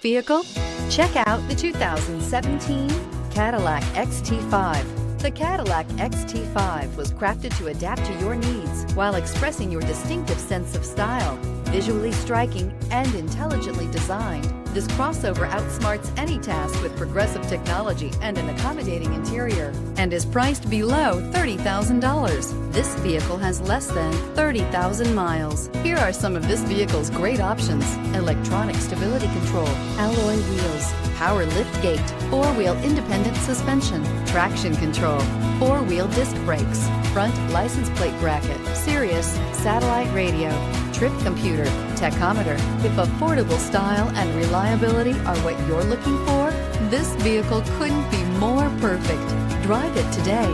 vehicle? Check out the 2017 Cadillac XT5. The Cadillac XT5 was crafted to adapt to your needs while expressing your distinctive sense of style. Visually striking and intelligently designed, this crossover outsmarts any task with progressive technology and an accommodating interior, and is priced below $30,000. This vehicle has less than 30,000 miles. Here are some of this vehicle's great options: electronic stability control, alloy wheels, power lift gate, four-wheel independent suspension, traction control, four-wheel disc brakes, front license plate bracket, Sirius satellite radio, trip computer, tachometer. If affordable style and reliability are what you're looking for, this vehicle couldn't be more perfect. Drive it today.